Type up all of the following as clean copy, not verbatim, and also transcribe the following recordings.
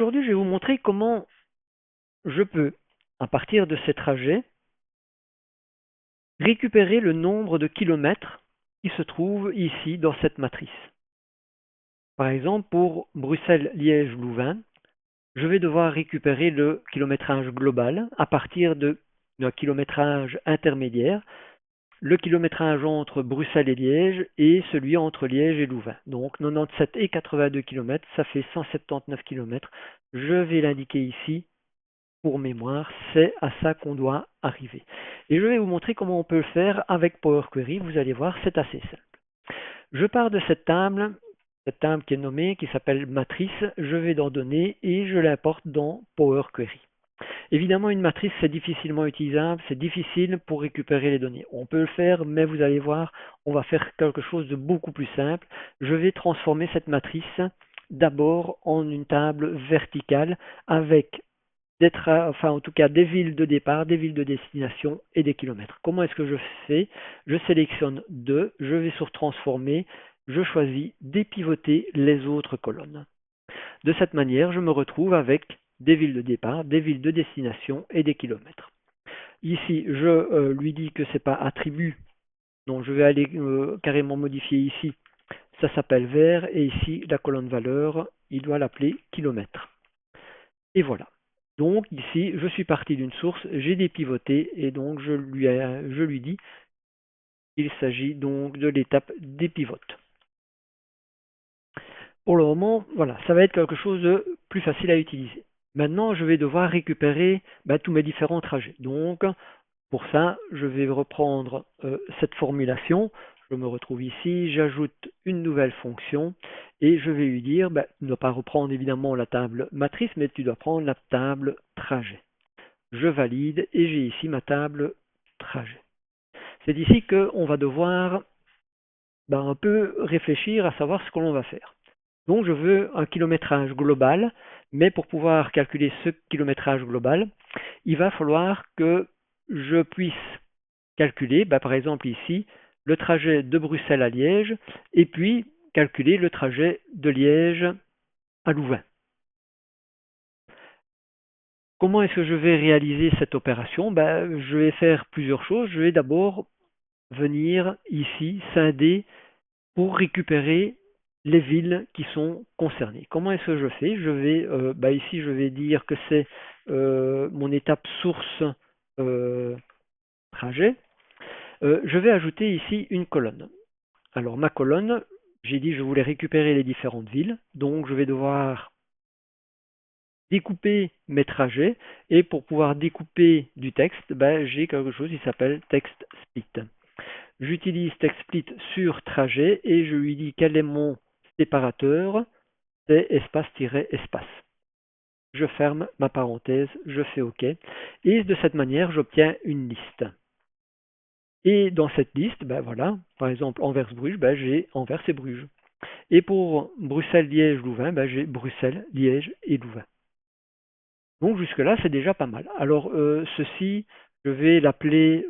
Aujourd'hui, je vais vous montrer comment je peux, à partir de ces trajets, récupérer le nombre de kilomètres qui se trouvent ici dans cette matrice. Par exemple, pour Bruxelles-Liège-Louvain, je vais devoir récupérer le kilométrage global à partir d'un kilométrage intermédiaire, le kilométrage entre Bruxelles et Liège et celui entre Liège et Louvain. Donc 97 et 82 km, ça fait 179 km. Je vais l'indiquer ici pour mémoire, c'est à ça qu'on doit arriver. Et je vais vous montrer comment on peut le faire avec Power Query. Vous allez voir, c'est assez simple. Je pars de cette table qui est nommée, qui s'appelle matrice, je vais dans données et je l'importe dans Power Query. Évidemment, une matrice, c'est difficilement utilisable, c'est difficile pour récupérer les données. On peut le faire, mais vous allez voir, on va faire quelque chose de beaucoup plus simple. Je vais transformer cette matrice d'abord en une table verticale avec enfin en tout cas des villes de départ, des villes de destination et des kilomètres. Comment est-ce que je fais? Je sélectionne deux, je vais sur transformer, je choisis dépivoter les autres colonnes. De cette manière, je me retrouve avec des villes de départ, des villes de destination et des kilomètres. Ici, je lui dis que c'est pas attribut, donc je vais aller carrément modifier ici. Ça s'appelle vert et ici la colonne valeur, il doit l'appeler kilomètre. Et voilà. Donc ici, je suis parti d'une source, j'ai dépivoté et donc je lui dis qu'il s'agit donc de l'étape dépivote. Pour le moment, voilà, ça va être quelque chose de plus facile à utiliser. Maintenant, je vais devoir récupérer tous mes différents trajets. Donc, pour ça, je vais reprendre cette formulation. Je me retrouve ici, j'ajoute une nouvelle fonction et je vais lui dire, tu ne dois pas reprendre évidemment la table matrice, mais tu dois prendre la table trajet. Je valide et j'ai ici ma table trajet. C'est ici qu'on va devoir un peu réfléchir à savoir ce que l'on va faire. Donc je veux un kilométrage global, mais pour pouvoir calculer ce kilométrage global, il va falloir que je puisse calculer, par exemple ici, le trajet de Bruxelles à Liège, et puis calculer le trajet de Liège à Louvain. Comment est-ce que je vais réaliser cette opération? Je vais faire plusieurs choses. Je vais d'abord venir ici scinder pour récupérer les villes qui sont concernées. Comment est-ce que je fais? Je vais ici je vais dire que c'est mon étape source trajet. Je vais ajouter ici une colonne. Alors ma colonne, j'ai dit que je voulais récupérer les différentes villes, donc je vais devoir découper mes trajets et pour pouvoir découper du texte, j'ai quelque chose qui s'appelle text split. J'utilise TextSplit sur trajet et je lui dis quel est mon séparateur, c'est espace-espace. Je ferme ma parenthèse, je fais OK. Et de cette manière, j'obtiens une liste. Et dans cette liste, voilà, par exemple Anvers-Bruges, j'ai Anvers et Bruges. Et pour Bruxelles-Liège-Louvain, j'ai Bruxelles, Liège et Louvain. Donc jusque-là, c'est déjà pas mal. Alors ceci, je vais l'appeler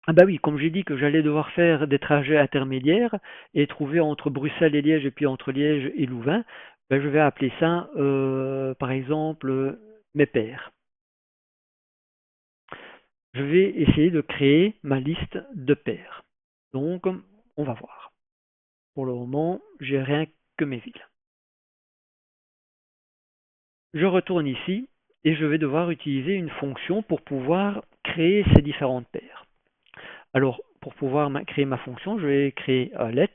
ah bah oui, comme j'ai dit que j'allais devoir faire des trajets intermédiaires et trouver entre Bruxelles et Liège et puis entre Liège et Louvain, je vais appeler ça par exemple mes pairs. Je vais essayer de créer ma liste de pairs. Donc on va voir. Pour le moment, j'ai rien que mes villes. Je retourne ici et je vais devoir utiliser une fonction pour pouvoir créer ces différentes paires. Alors, pour pouvoir créer ma fonction, je vais créer un let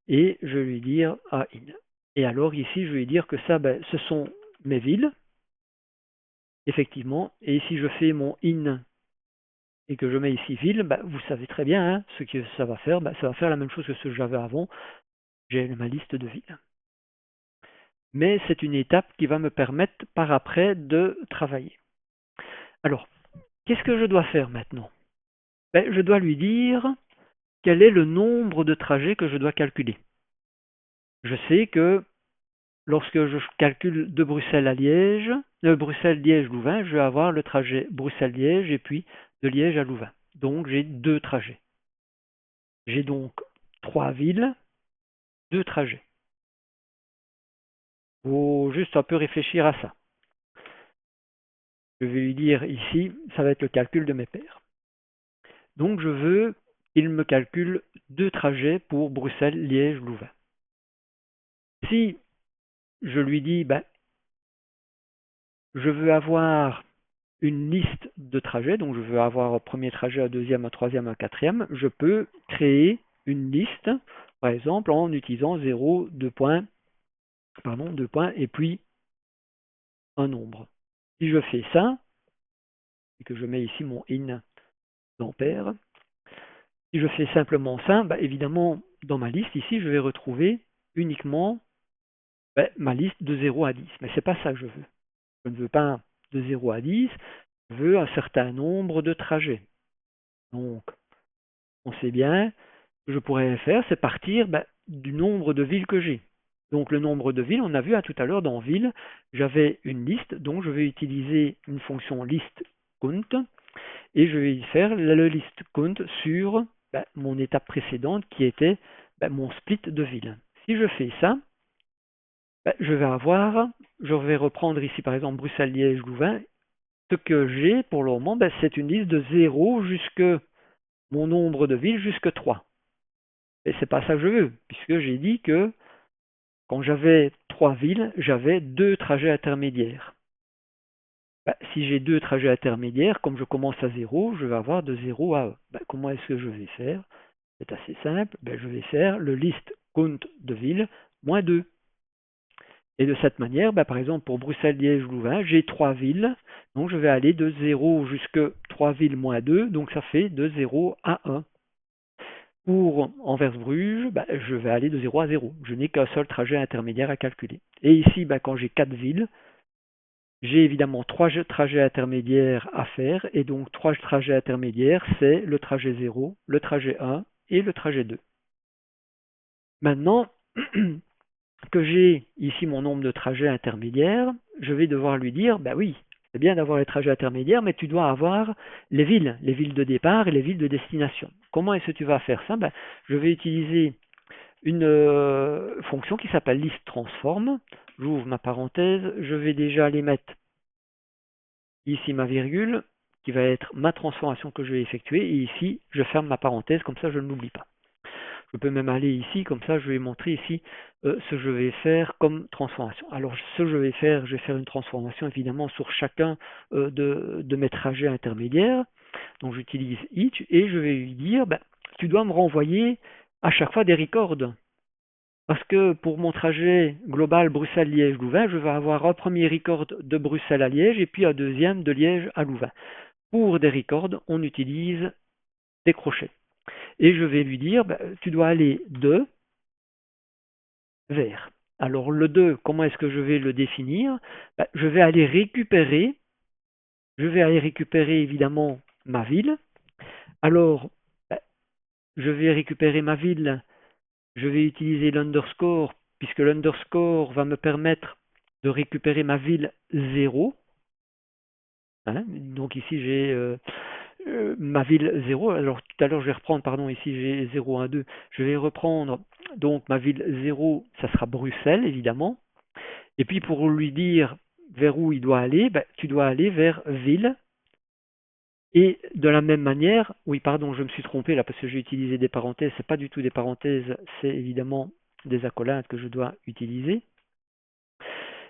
et je vais lui dire in. Et alors ici, je vais lui dire que ça, ce sont mes villes, effectivement. Et si je fais mon in et que je mets ici ville, vous savez très bien hein, ce que ça va faire. Ça va faire la même chose que ce que j'avais avant. J'ai ma liste de villes. Mais c'est une étape qui va me permettre par après de travailler. Alors, qu'est-ce que je dois faire maintenant? Je dois lui dire quel est le nombre de trajets que je dois calculer. Je sais que lorsque je calcule de Bruxelles à Liège, de Bruxelles-Liège-Louvain, je vais avoir le trajet Bruxelles-Liège et puis de Liège à Louvain. Donc j'ai deux trajets. J'ai donc trois villes, deux trajets. Faut juste un peu réfléchir à ça. Je vais lui dire ici, ça va être le calcul de mes paires. Donc je veux qu'il me calcule 2 trajets pour Bruxelles, Liège, Louvain. Si je lui dis, ben, je veux avoir une liste de trajets, donc je veux avoir un premier trajet, un deuxième, un troisième, un quatrième, je peux créer une liste, par exemple, en utilisant 0, 2 points, 2 points, et puis un nombre. Si je fais ça, et que je mets ici mon in d'Ampère, si je fais simplement ça, bah, évidemment, dans ma liste, ici, je vais retrouver uniquement ma liste de 0 à 10. Mais ce n'est pas ça que je veux. Je ne veux pas de 0 à 10, je veux un certain nombre de trajets. Donc, on sait bien, ce que je pourrais faire, c'est partir du nombre de villes que j'ai. Donc, le nombre de villes, on a vu tout à l'heure dans ville, j'avais une liste, donc je vais utiliser une fonction list count, et je vais faire le list count sur mon étape précédente qui était mon split de ville. Si je fais ça, je vais reprendre ici par exemple Bruxelles, Liège, Louvain. Ce que j'ai pour le moment, c'est une liste de 0 jusque mon nombre de villes jusque 3. Et c'est pas ça que je veux, puisque j'ai dit que quand j'avais 3 villes, j'avais 2 trajets intermédiaires. Si j'ai 2 trajets intermédiaires, comme je commence à 0, je vais avoir de 0 à 1. Comment est-ce que je vais faire? C'est assez simple, je vais faire le list count de villes moins 2. Et de cette manière, par exemple, pour Bruxelles, Liège, Louvain, j'ai 3 villes, donc je vais aller de 0 jusque 3 villes moins 2, donc ça fait de 0 à 1. Pour Anvers-Bruges, je vais aller de 0 à 0. Je n'ai qu'un seul trajet intermédiaire à calculer. Et ici, quand j'ai 4 villes, j'ai évidemment 3 trajets intermédiaires à faire, et donc 3 trajets intermédiaires, c'est le trajet 0, le trajet 1 et le trajet 2. Maintenant que j'ai ici mon nombre de trajets intermédiaires, je vais devoir lui dire, oui, c'est bien d'avoir les trajets intermédiaires, mais tu dois avoir les villes de départ et les villes de destination. Comment est-ce que tu vas faire ça? Je vais utiliser une fonction qui s'appelle listTransform. J'ouvre ma parenthèse, je vais déjà aller mettre ici ma virgule, qui va être ma transformation que je vais effectuer, et ici, je ferme ma parenthèse, comme ça je ne l'oublie pas. Je peux même aller ici, comme ça je vais montrer ici ce que je vais faire comme transformation. Alors ce que je vais faire une transformation évidemment sur chacun de mes trajets intermédiaires. Donc j'utilise each et je vais lui dire, tu dois me renvoyer à chaque fois des records. Parce que pour mon trajet global Bruxelles-Liège-Louvain, je vais avoir un premier record de Bruxelles à Liège et puis un deuxième de Liège à Louvain. Pour des records, on utilise des crochets. Et je vais lui dire, tu dois aller de vers. Alors le 2, comment est-ce que je vais le définir? Je vais aller récupérer évidemment ma ville. Alors, je vais récupérer ma ville, je vais utiliser l'underscore, puisque l'underscore va me permettre de récupérer ma ville 0. Donc ici j'ai ma ville 0. Alors tout à l'heure je vais reprendre, ici j'ai 0, 1, 2. Je vais reprendre donc ma ville 0, ça sera Bruxelles évidemment. Et puis pour lui dire vers où il doit aller, tu dois aller vers ville. Et de la même manière, oui pardon, je me suis trompé là parce que j'ai utilisé des parenthèses, c'est pas du tout des parenthèses, c'est évidemment des accolades que je dois utiliser.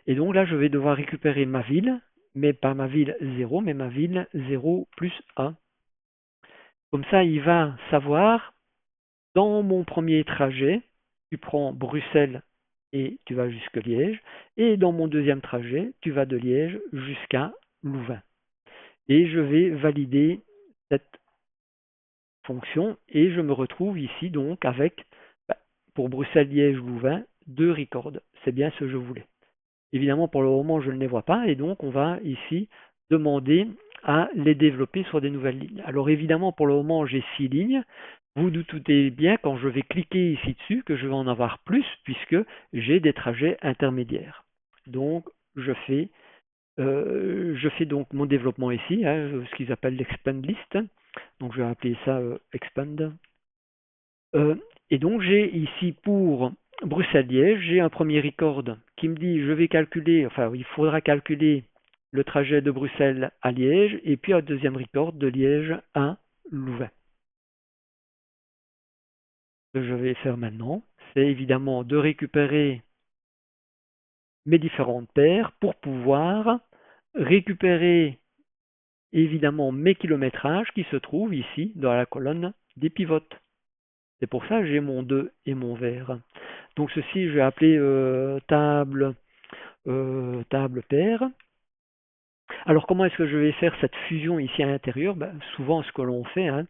Et donc là je vais devoir récupérer ma ville, mais pas ma ville 0, mais ma ville 0 plus 1. Comme ça il va savoir, dans mon premier trajet, tu prends Bruxelles et tu vas jusqu'à Liège, et dans mon deuxième trajet, tu vas de Liège jusqu'à Louvain. Et je vais valider cette fonction et je me retrouve ici donc avec, pour Bruxelles-Liège-Louvain, 2 records. C'est bien ce que je voulais. Évidemment, pour le moment, je ne les vois pas et donc on va ici demander à les développer sur des nouvelles lignes. Alors évidemment, pour le moment, j'ai 6 lignes. Vous doutez bien quand je vais cliquer ici dessus que je vais en avoir plus puisque j'ai des trajets intermédiaires. Donc, je fais donc mon développement ici, ce qu'ils appellent l'expand list. Donc, je vais appeler ça expand. Et donc, j'ai ici pour Bruxelles-Liège, j'ai un premier record qui me dit je vais calculer, enfin il faudra calculer le trajet de Bruxelles à Liège et puis un deuxième record de Liège à Louvain. Ce que je vais faire maintenant, c'est évidemment de récupérer mes différentes paires pour pouvoir récupérer évidemment mes kilométrages qui se trouvent ici dans la colonne des pivotes. C'est pour ça que j'ai mon 2 et mon vert. Donc ceci, je vais appeler table paire. Alors comment est-ce que je vais faire cette fusion ici à l'intérieur? Souvent ce que l'on fait, hein,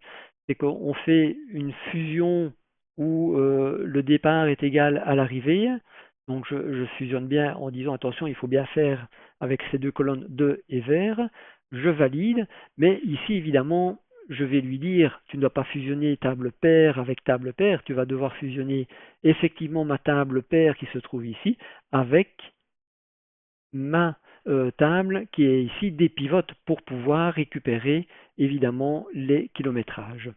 c'est qu'on fait une fusion où le départ est égal à l'arrivée. Donc je fusionne bien en disant attention, il faut bien faire avec ces deux colonnes 2 et vert. Je valide, mais ici évidemment, je vais lui dire tu ne dois pas fusionner table paire avec table paire, tu vas devoir fusionner effectivement ma table paire qui se trouve ici avec ma table qui est ici des pivotes pour pouvoir récupérer évidemment les kilométrages.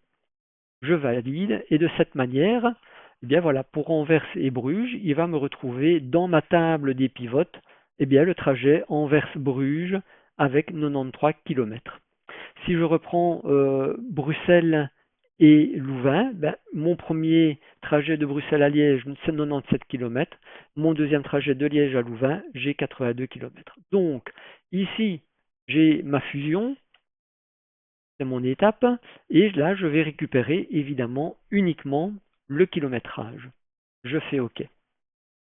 Je valide et de cette manière, eh bien voilà, pour Anvers et Bruges, il va me retrouver dans ma table des pivotes eh bien, le trajet Anvers-Bruges avec 93 km. Si je reprends Bruxelles et Louvain, mon premier trajet de Bruxelles à Liège, c'est 97 km. Mon deuxième trajet de Liège à Louvain, j'ai 82 km. Donc, ici, j'ai ma fusion, c'est mon étape, et là, je vais récupérer évidemment uniquement le kilométrage. Je fais OK.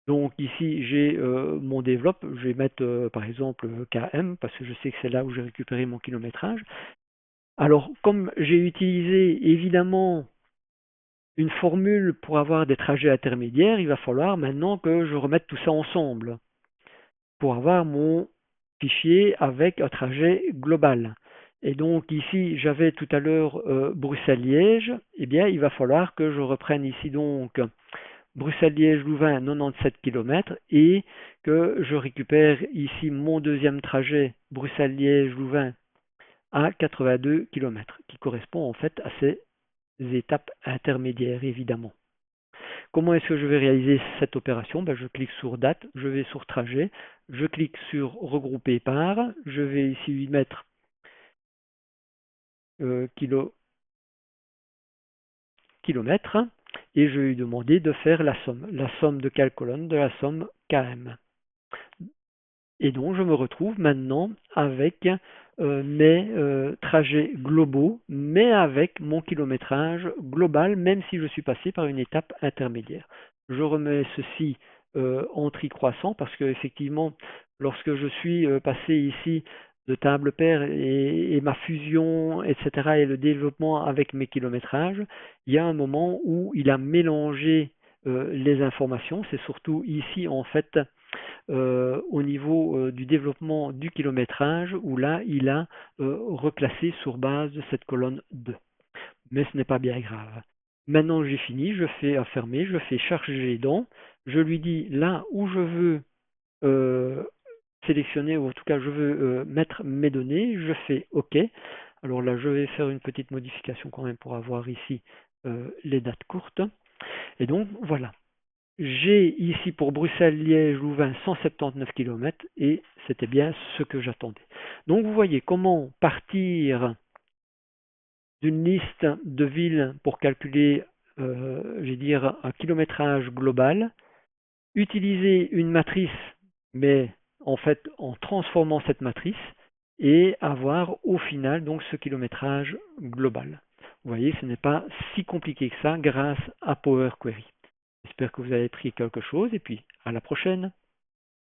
Donc ici, j'ai mon développe, je vais mettre par exemple KM, parce que je sais que c'est là où j'ai récupéré mon kilométrage. Alors, comme j'ai utilisé évidemment une formule pour avoir des trajets intermédiaires, il va falloir maintenant que je remette tout ça ensemble pour avoir mon fichier avec un trajet global. Et donc ici, j'avais tout à l'heure Bruxelles-Liège, eh bien il va falloir que je reprenne ici donc Bruxelles-Liège-Louvain 97 km et que je récupère ici mon deuxième trajet Bruxelles-Liège-Louvain à 82 km, qui correspond en fait à ces étapes intermédiaires évidemment. Comment est-ce que je vais réaliser cette opération? Je clique sur date, je vais sur trajet, je clique sur regrouper par, je vais ici lui mettre kilomètres et je vais lui demander de faire la somme. La somme de quelle colonne? De la somme KM. Et donc je me retrouve maintenant avec mes trajets globaux, mais avec mon kilométrage global, même si je suis passé par une étape intermédiaire. Je remets ceci en tri croissant parce que effectivement, lorsque je suis passé ici de table paire et ma fusion, etc., et le développement avec mes kilométrages, il y a un moment où il a mélangé les informations. C'est surtout ici en fait au niveau du développement du kilométrage où là il a reclassé sur base de cette colonne 2. Mais ce n'est pas bien grave. Maintenant j'ai fini, je fais fermer, je fais charger dans, je lui dis là où je veux sélectionner, ou en tout cas je veux mettre mes données, je fais OK. Alors là je vais faire une petite modification quand même pour avoir ici les dates courtes. Et donc voilà, j'ai ici pour Bruxelles-Liège-Louvain 179 km et c'était bien ce que j'attendais. Donc vous voyez comment partir d'une liste de villes pour calculer, un kilométrage global, utiliser une matrice, mais en fait en transformant cette matrice et avoir au final donc ce kilométrage global. Vous voyez, ce n'est pas si compliqué que ça grâce à Power Query. J'espère que vous avez appris quelque chose et puis à la prochaine.